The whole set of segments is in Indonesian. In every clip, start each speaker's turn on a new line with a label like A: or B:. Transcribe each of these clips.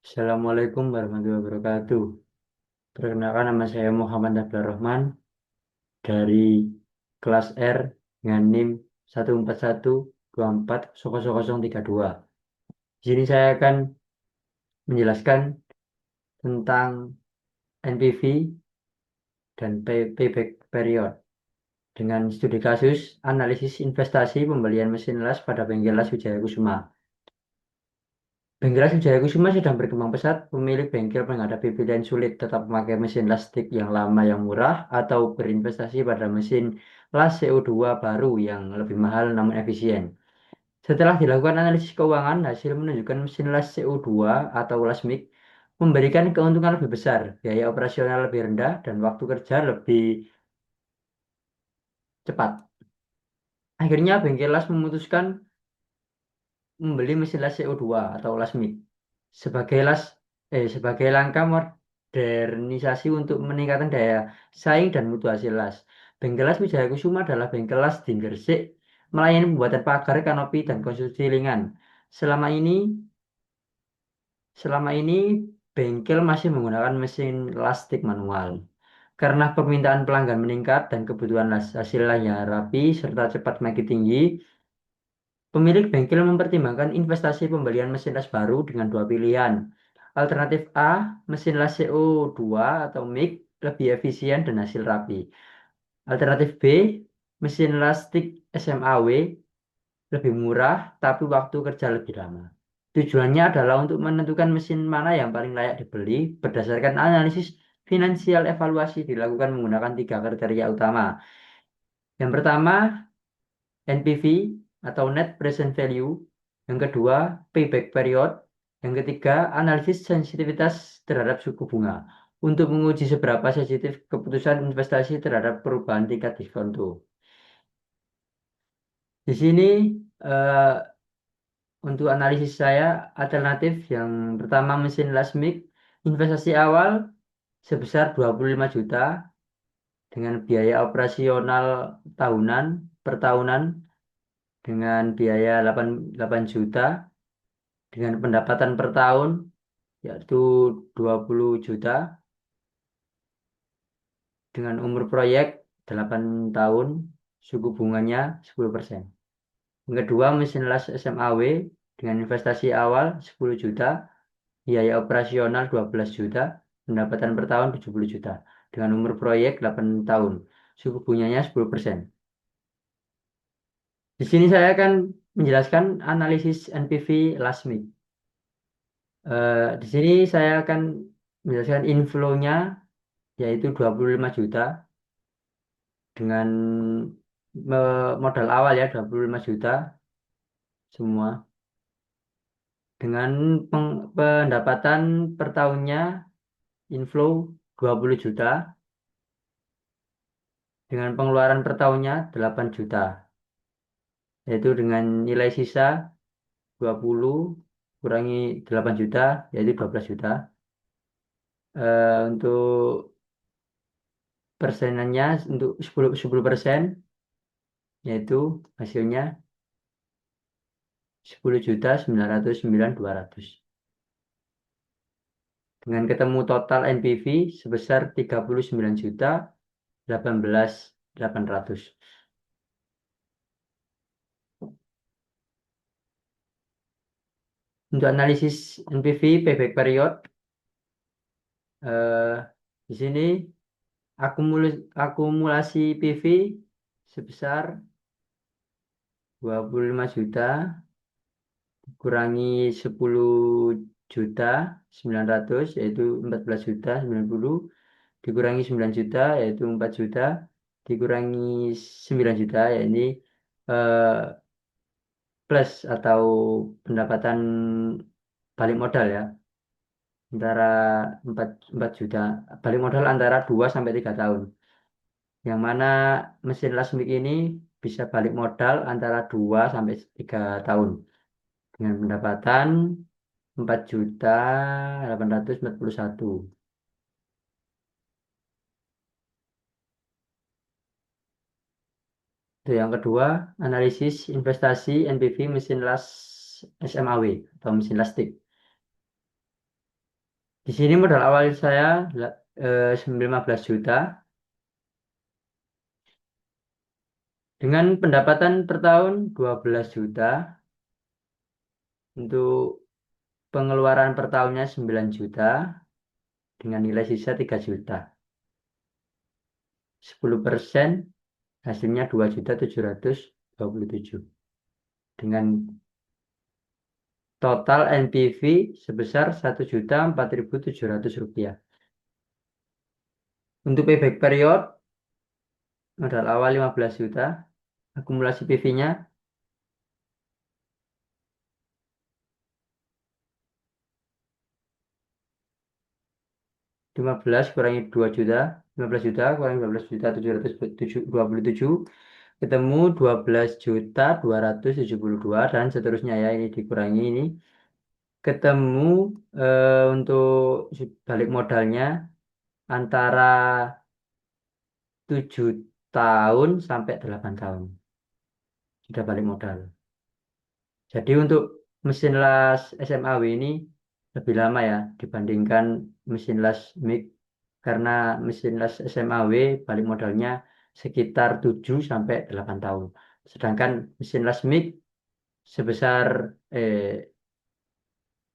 A: Assalamualaikum warahmatullahi wabarakatuh. Perkenalkan nama saya Muhammad Abdul Rahman dari kelas R dengan NIM 141240032. Di sini saya akan menjelaskan tentang NPV dan payback period dengan studi kasus analisis investasi pembelian mesin las pada bengkel las Wijaya Kusuma. Bengkel las Wijaya Kusuma sedang berkembang pesat. Pemilik bengkel menghadapi pilihan sulit tetap memakai mesin las stick yang lama yang murah atau berinvestasi pada mesin las CO2 baru yang lebih mahal namun efisien. Setelah dilakukan analisis keuangan, hasil menunjukkan mesin las CO2 atau las MIG memberikan keuntungan lebih besar, biaya operasional lebih rendah, dan waktu kerja lebih cepat. Akhirnya bengkel las memutuskan membeli mesin las CO2 atau las MIG sebagai langkah modernisasi untuk meningkatkan daya saing dan mutu hasil las. Bengkel las Wijaya Kusuma adalah bengkel las di Gresik, melayani pembuatan pagar, kanopi, dan konstruksi ringan. Selama ini, selama ini bengkel masih menggunakan mesin lastik manual. Karena permintaan pelanggan meningkat dan kebutuhan hasilnya yang rapi serta cepat makin tinggi, pemilik bengkel mempertimbangkan investasi pembelian mesin las baru dengan dua pilihan. Alternatif A, mesin las CO2 atau MIG lebih efisien dan hasil rapi. Alternatif B, mesin las stick SMAW lebih murah tapi waktu kerja lebih lama. Tujuannya adalah untuk menentukan mesin mana yang paling layak dibeli berdasarkan analisis finansial evaluasi dilakukan menggunakan tiga kriteria utama. Yang pertama, NPV atau Net Present Value. Yang kedua, Payback Period. Yang ketiga, analisis sensitivitas terhadap suku bunga untuk menguji seberapa sensitif keputusan investasi terhadap perubahan tingkat diskonto. Di sini eh, untuk analisis saya alternatif yang pertama mesin Lasmik investasi awal sebesar 25 juta dengan biaya operasional tahunan per tahunan dengan biaya 8 juta dengan pendapatan per tahun yaitu 20 juta dengan umur proyek 8 tahun, suku bunganya 10%. Yang kedua mesin las SMAW dengan investasi awal 10 juta, biaya operasional 12 juta, pendapatan per tahun 70 juta dengan umur proyek 8 tahun, suku bunganya 10%. Di sini saya akan menjelaskan analisis NPV Lasmik. Di sini saya akan menjelaskan inflow-nya yaitu 25 juta dengan modal awal ya 25 juta semua dengan pendapatan per tahunnya inflow 20 juta dengan pengeluaran per tahunnya 8 juta yaitu dengan nilai sisa 20 kurangi 8 juta yaitu 12 juta. Untuk persenannya untuk 10% yaitu hasilnya 10.909.200 dengan ketemu total NPV sebesar 39.018.800. Untuk analisis NPV payback period eh, di sini akumulasi PV sebesar 25 juta kurangi 10.900 yaitu 14.090 dikurangi 9 juta yaitu 4 juta dikurangi 9 juta ya ini eh, plus atau pendapatan balik modal ya antara 4 juta balik modal antara 2 sampai 3 tahun yang mana mesin Lasmik ini bisa balik modal antara 2 sampai 3 tahun dengan pendapatan 4.841. Itu yang kedua, analisis investasi NPV mesin las SMAW atau mesin lastik. Di sini modal awal saya 15 juta dengan pendapatan per tahun 12 juta untuk pengeluaran per tahunnya 9 juta dengan nilai sisa 3 juta. 10% hasilnya 2.727.000 dengan total NPV sebesar 1.004.700 rupiah. Untuk payback period modal awal 15 juta, akumulasi PV-nya 15 kurangi 2 juta, 15 juta kurangi 12.727 ketemu 12.272 dan seterusnya ya, ini dikurangi ini ketemu untuk balik modalnya antara 7 tahun sampai 8 tahun sudah balik modal. Jadi untuk mesin las SMAW ini lebih lama ya dibandingkan mesin las MIG karena mesin las SMAW balik modalnya sekitar 7 sampai 8 tahun. Sedangkan mesin las MIG sebesar eh,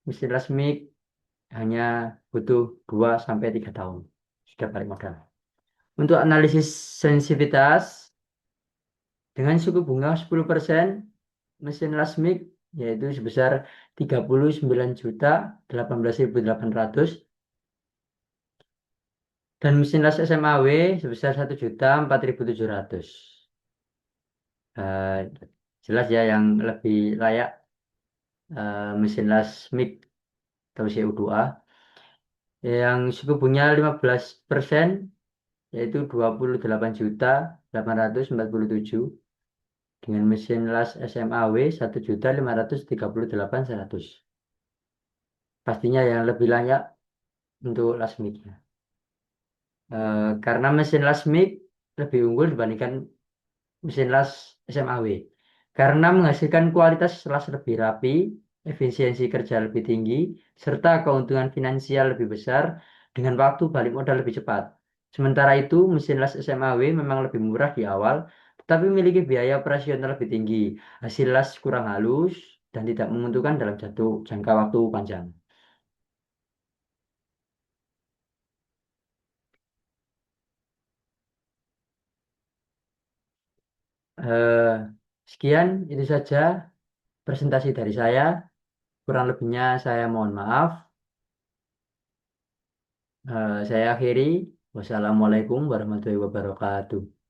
A: mesin las MIG hanya butuh 2 sampai 3 tahun sudah balik modal. Untuk analisis sensitivitas dengan suku bunga 10% mesin Lasmik yaitu sebesar 39.018.800 dan mesin las SMAW sebesar 1.004.700. Eh, jelas ya yang lebih layak mesin Lasmik atau CU2A yang suku bunga 15% yaitu 28.847.000 dengan mesin las SMAW 1.538.100. Pastinya yang lebih layak untuk las mic-nya. Karena mesin las mic lebih unggul dibandingkan mesin las SMAW. Karena menghasilkan kualitas las lebih rapi, efisiensi kerja lebih tinggi, serta keuntungan finansial lebih besar dengan waktu balik modal lebih cepat. Sementara itu, mesin las SMAW memang lebih murah di awal, tetapi memiliki biaya operasional lebih tinggi. Hasil las kurang halus dan tidak menguntungkan dalam jangka waktu panjang. Eh, sekian, itu saja presentasi dari saya. Kurang lebihnya saya mohon maaf. Saya akhiri. Wassalamualaikum warahmatullahi wabarakatuh.